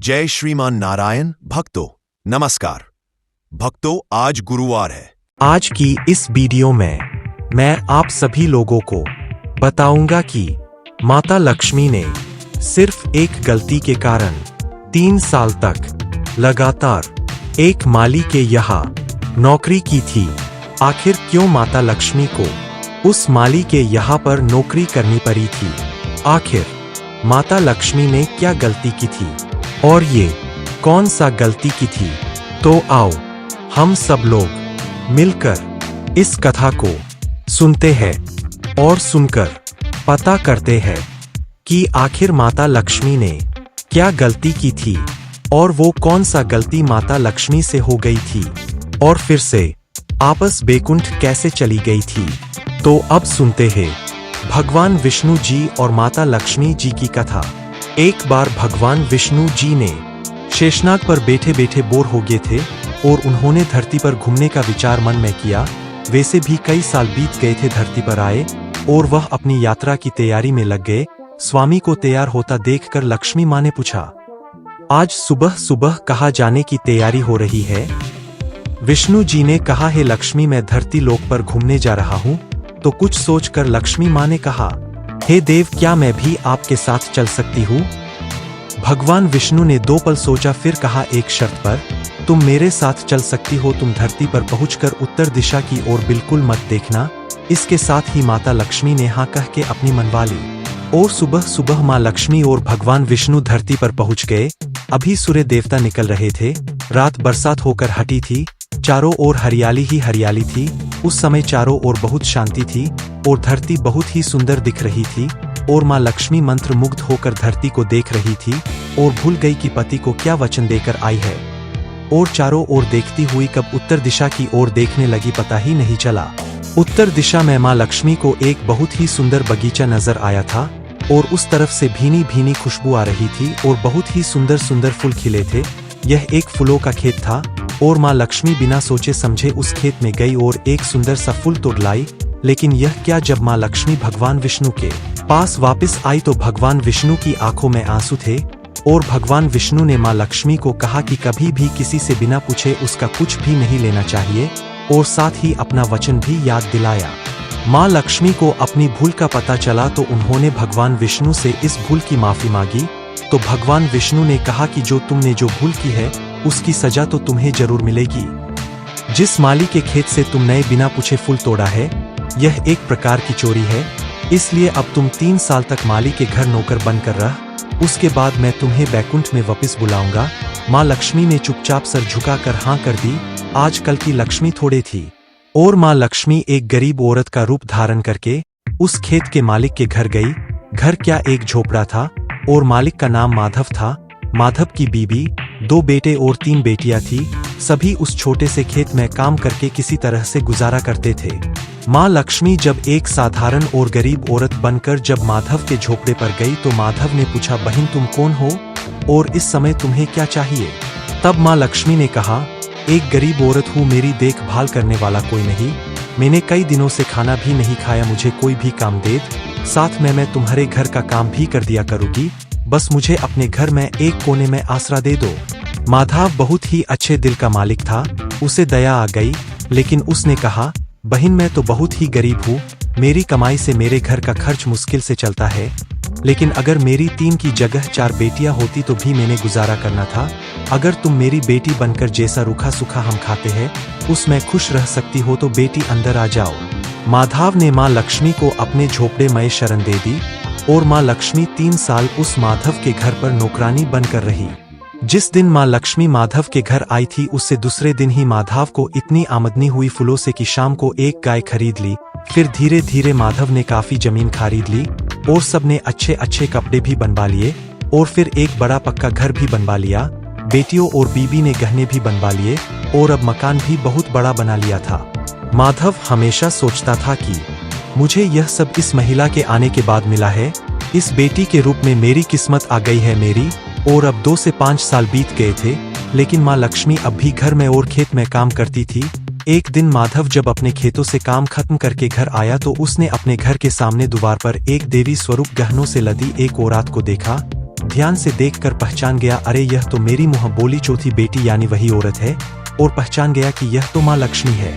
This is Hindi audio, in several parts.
जय श्रीमान नारायण। भक्तों नमस्कार। भक्तों आज गुरुवार है। आज की इस वीडियो में मैं आप सभी लोगों को बताऊंगा कि माता लक्ष्मी ने सिर्फ एक गलती के कारण 3 साल तक लगातार एक माली के यहाँ नौकरी की थी। आखिर क्यों माता लक्ष्मी को उस माली के यहाँ पर नौकरी करनी पड़ी थी? आखिर माता लक्ष्मी ने क्या गलती की थी और ये कौन सा गलती की थी? तो आओ हम सब लोग मिलकर इस कथा को सुनते हैं और सुनकर पता करते हैं कि आखिर माता लक्ष्मी ने क्या गलती की थी और वो कौन सा गलती माता लक्ष्मी से हो गई थी और फिर से आपस बैकुंठ कैसे चली गई थी। तो अब सुनते हैं भगवान विष्णु जी और माता लक्ष्मी जी की कथा। एक बार भगवान विष्णु जी ने शेषनाग पर बैठे बैठे बोर हो गए थे और उन्होंने धरती पर घूमने का विचार मन में किया। वैसे भी कई साल बीत गए थे धरती पर आए और वह अपनी यात्रा की तैयारी में लग गए। स्वामी को तैयार होता देखकर लक्ष्मी माँ ने पूछा, आज सुबह सुबह कहाँ जाने की तैयारी हो रही है? विष्णु जी ने कहा, है लक्ष्मी मैं धरती लोक पर घूमने जा रहा हूँ। तो कुछ सोचकर लक्ष्मी माँ ने कहा, हे देव क्या मैं भी आपके साथ चल सकती हूँ? भगवान विष्णु ने 2 पल सोचा फिर कहा, एक शर्त पर। तुम मेरे साथ चल सकती हो, तुम धरती पर पहुंचकर उत्तर दिशा की ओर बिल्कुल मत देखना। इसके साथ ही माता लक्ष्मी ने हाँ कह के अपनी मनवा ली और सुबह सुबह माँ लक्ष्मी और भगवान विष्णु धरती पर पहुंच गए। अभी सूर्य देवता निकल रहे थे। रात बरसात होकर हटी थी। चारों ओर हरियाली ही हरियाली थी। उस समय चारों ओर बहुत शांति थी और धरती बहुत ही सुंदर दिख रही थी और माँ लक्ष्मी मंत्र मुग्ध होकर धरती को देख रही थी और भूल गई कि पति को क्या वचन देकर आई है और चारों ओर देखती हुई कब उत्तर दिशा की ओर देखने लगी पता ही नहीं चला। उत्तर दिशा में माँ लक्ष्मी को एक बहुत ही सुंदर बगीचा नजर आया था और उस तरफ से भीनी भीनी खुशबू आ रही थी और बहुत ही सुंदर सुंदर फूल खिले थे। यह एक फूलों का खेत था और माँ लक्ष्मी बिना सोचे समझे उस खेत में गई और एक सुंदर सा फूल तोड़ लाई। लेकिन यह क्या, जब माँ लक्ष्मी भगवान विष्णु के पास वापस आई तो भगवान विष्णु की आंखों में आंसू थे और भगवान विष्णु ने माँ लक्ष्मी को कहा कि कभी भी किसी से बिना पूछे उसका कुछ भी नहीं लेना चाहिए और साथ ही अपना वचन भी याद दिलाया। माँ लक्ष्मी को अपनी भूल का पता चला तो उन्होंने भगवान विष्णु से इस भूल की माफी मांगी। तो भगवान विष्णु ने कहा कि जो तुमने जो भूल की है उसकी सजा तो तुम्हें जरूर मिलेगी। जिस माली के खेत से तुमने बिना पूछे फूल तोड़ा है यह एक प्रकार की चोरी है, इसलिए अब तुम 3 साल तक माली के घर नौकर बनकर रह। उसके बाद मैं तुम्हें बैकुंठ में वापस बुलाऊंगा। माँ लक्ष्मी ने चुपचाप सर झुकाकर हाँ कर दी। आजकल की लक्ष्मी थोड़े थी और माँ लक्ष्मी एक गरीब औरत का रूप धारण करके उस खेत के मालिक के घर गई। घर क्या एक झोपड़ा था और मालिक का नाम माधव था। माधव की बीबी, 2 बेटे और 3 बेटियां थी। सभी उस छोटे से खेत में काम करके किसी तरह से गुजारा करते थे। माँ लक्ष्मी जब एक साधारण और गरीब औरत बनकर जब माधव के झोपड़े पर गई तो माधव ने पूछा, बहन तुम कौन हो और इस समय तुम्हें क्या चाहिए? तब माँ लक्ष्मी ने कहा, एक गरीब औरत हूँ, मेरी देखभाल करने वाला कोई नहीं। मैंने कई दिनों से खाना भी नहीं खाया, मुझे कोई भी काम दे, साथ में मैं तुम्हारे घर का काम भी कर दिया करूँगी। बस मुझे अपने घर में एक कोने में आसरा दे दो। माधव बहुत ही अच्छे दिल का मालिक था। उसे दया आ गई, लेकिन उसने कहा, बहन मैं तो बहुत ही गरीब हूँ, मेरी कमाई से मेरे घर का खर्च मुश्किल से चलता है। लेकिन अगर मेरी 3 की जगह 4 बेटियां होती तो भी मैंने गुजारा करना था। अगर तुम मेरी बेटी बनकर जैसा रूखा सूखा हम खाते हैं उसमें खुश रह सकती हो तो बेटी अंदर आ जाओ। माधव ने माँ लक्ष्मी को अपने झोपड़े में शरण दे दी और माँ लक्ष्मी 3 साल उस माधव के घर पर नौकरानी बनकर रही। जिस दिन माँ लक्ष्मी माधव के घर आई थी उससे दूसरे दिन ही माधव को इतनी आमदनी हुई फूलों से कि शाम को एक गाय खरीद ली। फिर धीरे धीरे माधव ने काफी जमीन खरीद ली और सबने अच्छे अच्छे कपड़े भी बनवा लिए और फिर एक बड़ा पक्का घर भी बनवा लिया। बेटियों और बीबी ने गहने भी बनवा लिए और अब मकान भी बहुत बड़ा बना लिया था। माधव हमेशा सोचता था कि मुझे यह सब इस महिला के आने के बाद मिला है। इस बेटी के रूप में मेरी किस्मत आ गई है मेरी। और अब 2 से 5 साल बीत गए थे लेकिन माँ लक्ष्मी अब भी घर में और खेत में काम करती थी। एक दिन माधव जब अपने खेतों से काम खत्म करके घर आया तो उसने अपने घर के सामने द्वार पर एक देवी स्वरूप गहनों से लदी एक औरत को देखा। ध्यान से देखकर पहचान गया, अरे यह तो मेरी मुँह बोली चौथी बेटी यानी वही औरत है, और पहचान गया कि यह तो माँ लक्ष्मी है।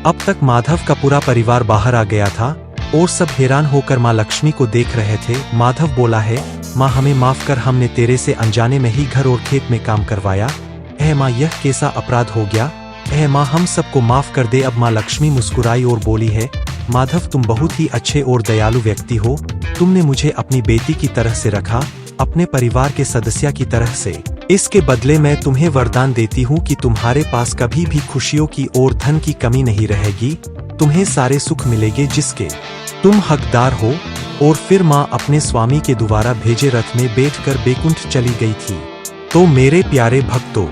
अब तक माधव का पूरा परिवार बाहर आ गया था और सब हैरान होकर माँ लक्ष्मी को देख रहे थे। माधव बोला है, माँ हमें माफ कर, हमने तेरे से अनजाने में ही घर और खेत में काम करवाया। माँ यह कैसा अपराध हो गया? माँ हम सबको माफ कर दे। अब माँ लक्ष्मी मुस्कुराई और बोली है, माधव तुम बहुत ही अच्छे और दयालु व्यक्ति हो। तुमने मुझे अपनी बेटी की तरह से रखा, अपने परिवार के सदस्य की तरह से। इसके बदले मैं तुम्हें वरदान देती हूँ कि तुम्हारे पास कभी भी खुशियों की और धन की कमी नहीं रहेगी। तुम्हें सारे सुख मिलेंगे जिसके तुम हकदार हो। और फिर माँ अपने स्वामी के द्वारा भेजे रथ में बैठकर बैकुंठ चली गई थी। तो मेरे प्यारे भक्तों,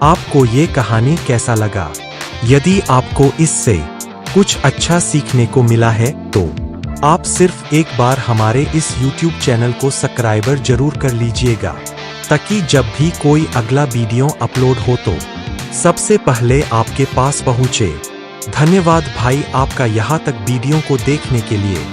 आपको ये कहानी कैसा लगा? यदि आपको इससे कुछ अच्छा सीखने को मिला है तो आप सिर्फ एक बार हमारे इस YouTube चैनल को सब्सक्राइबर जरूर कर लीजिएगा, ताकि जब भी कोई अगला वीडियो अपलोड हो तो सबसे पहले आपके पास पहुंचे। धन्यवाद भाई आपका यहाँ तक वीडियो को देखने के लिए।